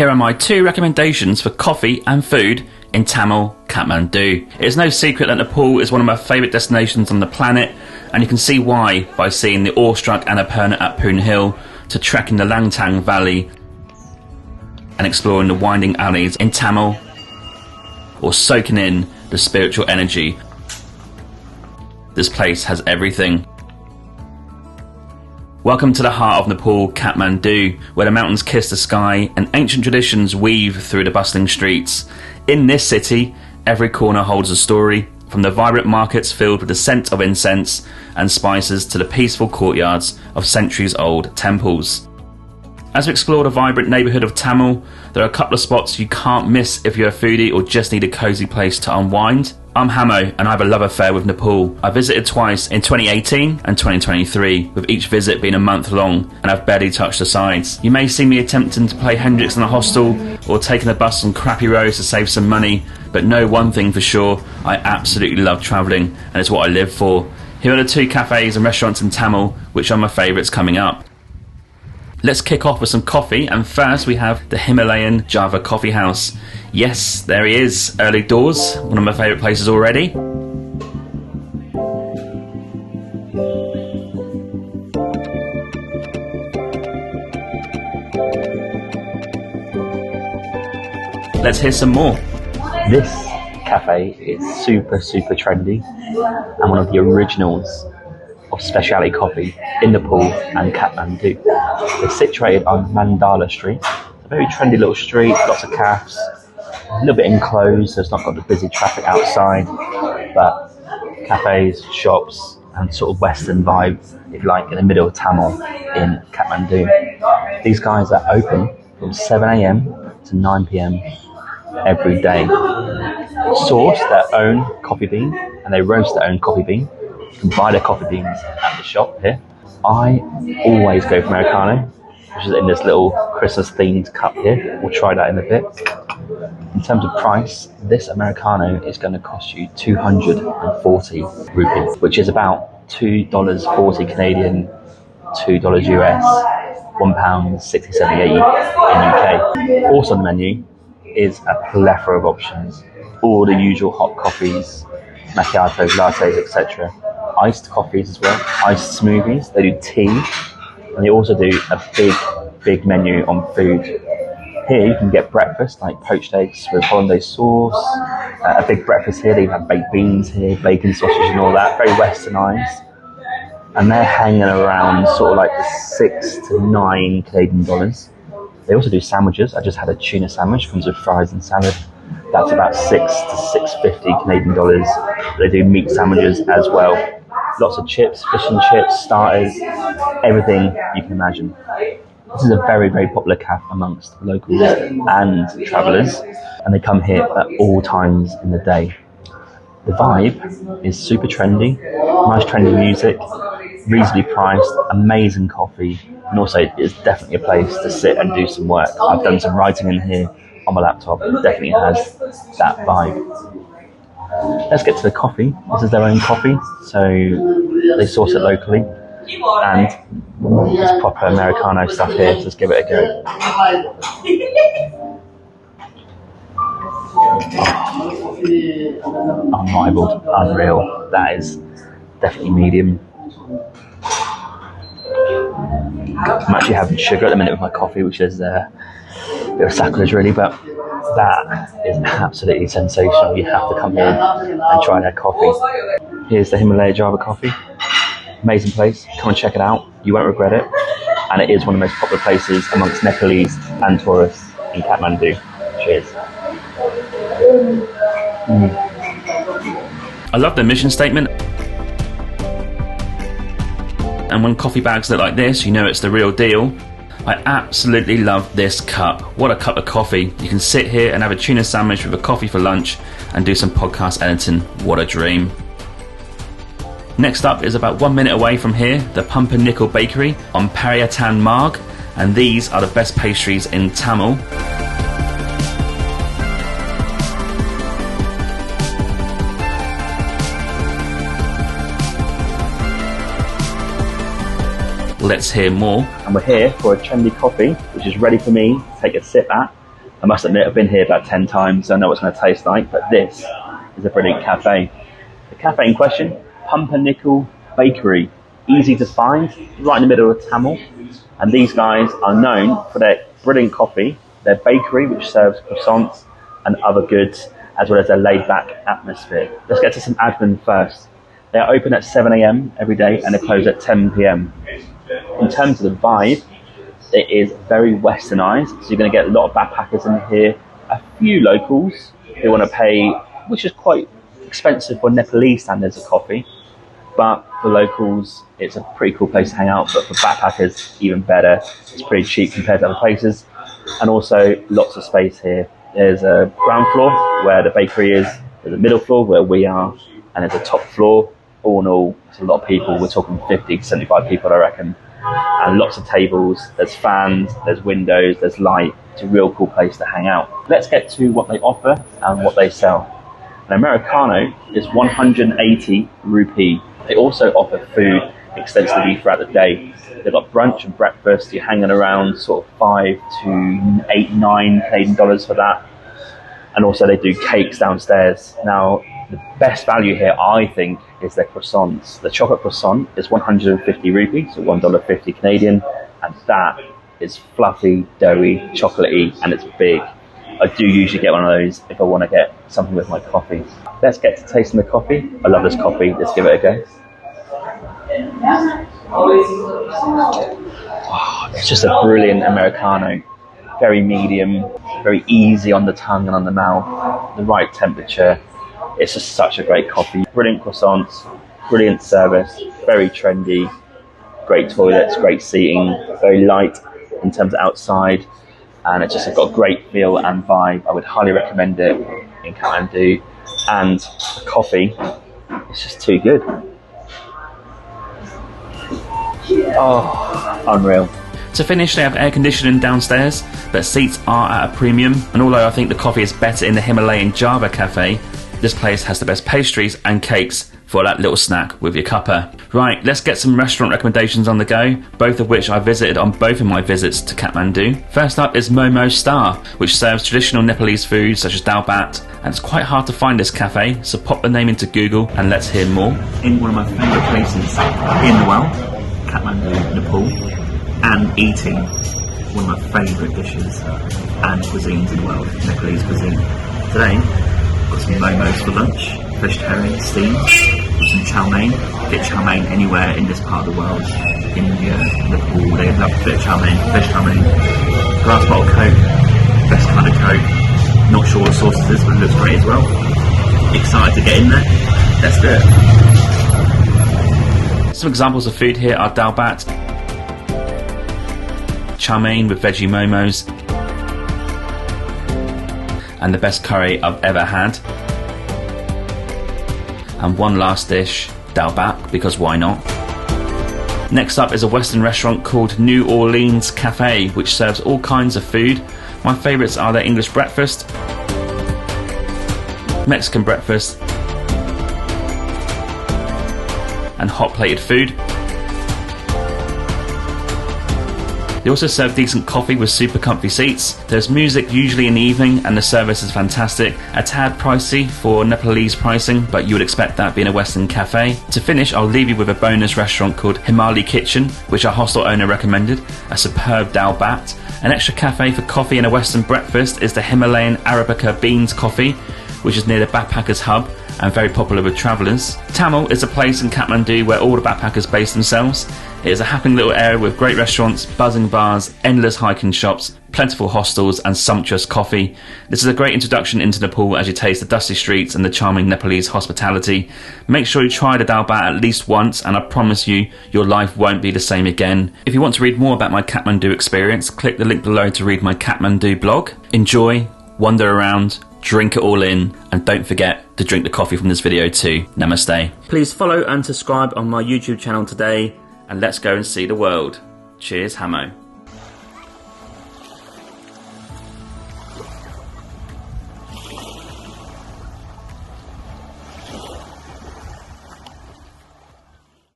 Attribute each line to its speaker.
Speaker 1: Here are my 2 recommendations for coffee and food in Thamel, Kathmandu. It is no secret that Nepal is one of my favourite destinations on the planet, and you can see why by seeing the awestruck Annapurna at Poon Hill, to trekking the Langtang Valley and exploring the winding alleys in Thamel, or soaking in the spiritual energy. This place has everything. Welcome to the heart of Nepal, Kathmandu, where the mountains kiss the sky and ancient traditions weave through the bustling streets. In this city, every corner holds a story, from the vibrant markets filled with the scent of incense and spices to the peaceful courtyards of centuries-old temples. As we explore the vibrant neighbourhood of Thamel, there are a couple of spots you can't miss if you're a foodie or just need a cosy place to unwind. I'm Hamo, and I have a love affair with Nepal. I visited twice in 2018 and 2023, with each visit being a month long, and I've barely touched the sides. You may see me attempting to play Hendrix in a hostel or taking a bus on crappy roads to save some money, but know one thing for sure, I absolutely love travelling, and it's what I live for. Here are the 2 cafes and restaurants in Thamel, which are my favourites coming up. Let's kick off with some coffee, and first we have the Himalayan Java Coffee House. Yes, there he is, early doors, one of my favourite places already. Let's hear some more.
Speaker 2: This cafe is super trendy and one of the originals of specialty coffee in Nepal and Kathmandu. They're situated on Mandala Street. It's a very trendy little street, lots of cafes, a little bit enclosed, so it's not got the busy traffic outside, but cafes, shops, and sort of Western vibe, if you like, in the middle of Thamel in Kathmandu. These guys are open from 7 a.m. to 9 p.m. every day. Source their own coffee bean, and they roast their own coffee bean. You can buy their coffee beans at the shop here. I always go for Americano, which is in this little Christmas themed cup here. We'll try that in a bit. In terms of price, this Americano is going to cost you 240 rupees, which is about $2.40 Canadian, $2 US, £1 60, 70, 80 in UK. Also on the menu is a plethora of options. All the usual hot coffees, macchiatos, lattes, etc. Iced coffees as well, iced smoothies. They do tea, and they also do a big menu on food. Here you can get breakfast like poached eggs with hollandaise sauce, a big breakfast here. They have baked beans here, bacon, sausage and all that, very westernised. And they're hanging around sort of like the 6 to 9 Canadian dollars. They also do sandwiches. I just had a tuna sandwich, comes with fries and salad. That's about 6 to 6.50 Canadian dollars. They do meat sandwiches as well. Lots of chips, fish and chips, starters, everything you can imagine. This is a very popular cafe amongst locals and travellers, and they come here at all times in the day. The vibe is super trendy, nice trendy music, reasonably priced, amazing coffee, and also it's definitely a place to sit and do some work. I've done some writing in here on my laptop. It definitely has that vibe. Let's get to the coffee. This is their own coffee, so they source it locally, and it's proper Americano stuff here, so let's give it a go. Unrivaled, unreal. That is definitely medium. I'm actually having sugar at the minute with my coffee, which is a bit of sacrilege really, but that is absolutely sensational. You have to come here and try their coffee. Here's the Himalayan Java coffee. Amazing place. Come and check it out. You won't regret it. And it is one of the most popular places amongst Nepalese and tourists in Kathmandu. Cheers.
Speaker 1: I love the mission statement. And when coffee bags look like this, you know it's the real deal. I absolutely love this cup. What a cup of coffee. You can sit here and have a tuna sandwich with a coffee for lunch and do some podcast editing. What a dream. Next up is about 1 minute away from here, the Pumpernickel Bakery on Pariatan Marg, and these are the best pastries in Thamel. Let's hear more.
Speaker 2: And we're here for a trendy coffee, which is ready for me to take a sip at. I must admit, I've been here about 10 times, so I know what it's going to taste like, but this is a brilliant cafe. The cafe in question, Pumpernickel Bakery. Easy to find, right in the middle of Thamel. And these guys are known for their brilliant coffee, their bakery, which serves croissants and other goods, as well as their laid-back atmosphere. Let's get to some admin first. They are open at 7 a.m. every day and they close at 10 p.m. In terms of the vibe, it is very westernized, so you're going to get a lot of backpackers in here, a few locals who want to pay, which is quite expensive for Nepalese standards of coffee, but for locals it's a pretty cool place to hang out, but for backpackers even better. It's pretty cheap compared to other places, and also lots of space here. There's a ground floor where the bakery is, there's a middle floor where we are, and there's a top floor. All in all, it's a lot of people. We're talking 50 to 75 people, I reckon. And lots of tables, there's fans, there's windows, there's light. It's a real cool place to hang out. Let's get to what they offer and what they sell. An Americano is 180 rupee. They also offer food extensively throughout the day. They've got brunch and breakfast. You're hanging around sort of $5 to $8, $9 Canadian dollars for that. And also they do cakes downstairs. Now, the best value here, I think, is their croissants. The chocolate croissant is 150 rupees, so $1.50 Canadian, and that is fluffy, doughy, chocolatey, and it's big. I do usually get one of those if I want to get something with my coffee. Let's get to tasting the coffee. I love this coffee. Let's give it a go. Oh, it's just a brilliant Americano. Very medium, very easy on the tongue and on the mouth, the right temperature. It's just such a great coffee. Brilliant croissants, brilliant service, very trendy, great toilets, great seating, very light in terms of outside, and it's just got a great feel and vibe. I would highly recommend it in Kathmandu, and the coffee, it's just too good. Oh, unreal.
Speaker 1: To finish, they have air conditioning downstairs, but seats are at a premium, and although I think the coffee is better in the Himalayan Java cafe, this place has the best pastries and cakes for that little snack with your cuppa. Right, let's get some restaurant recommendations on the go, both of which I visited on both of my visits to Kathmandu. First up is Momo Star, which serves traditional Nepalese foods such as dal bhat, and it's quite hard to find this cafe, so pop the name into Google and let's hear more.
Speaker 2: In one of my favourite places in the world, Kathmandu, Nepal, and eating one of my favourite dishes and cuisines in the world, Nepalese cuisine. Today, got some momos for lunch, vegetarian steamed, with some chow mein. Get chow mein anywhere in this part of the world. India, Nepal, they love a bit of chow mein, veg chow mein. Glass bottle Coke, best kind of Coke. Not sure what the sauce is, but it looks great as well. Excited to get in there. Let's do it.
Speaker 1: Some examples of food here are dal bhat, chow mein with veggie momos, and the best curry I've ever had. And one last dish, dal bhat, because why not? Next up is a Western restaurant called New Orleans Cafe, which serves all kinds of food. My favourites are their English breakfast, Mexican breakfast, and hot plated food. They also serve decent coffee with super comfy seats. There's music usually in the evening and the service is fantastic. A tad pricey for Nepalese pricing, but you would expect that being a Western cafe. To finish, I'll leave you with a bonus restaurant called Himalayan Kitchen, which our hostel owner recommended, a superb dal bhat. An extra cafe for coffee and a Western breakfast is the Himalayan Arabica Beans Coffee, which is near the Backpackers Hub and very popular with travellers. Thamel is a place in Kathmandu where all the backpackers base themselves. It is a happening little area with great restaurants, buzzing bars, endless hiking shops, plentiful hostels and sumptuous coffee. This is a great introduction into Nepal as you taste the dusty streets and the charming Nepalese hospitality. Make sure you try the dal bhat at least once and I promise you, your life won't be the same again. If you want to read more about my Kathmandu experience, click the link below to read my Kathmandu blog. Enjoy, wander around, drink it all in, and don't forget to drink the coffee from this video too. Namaste. Please follow and subscribe on my YouTube channel today, and let's go and see the world. Cheers, Hamo.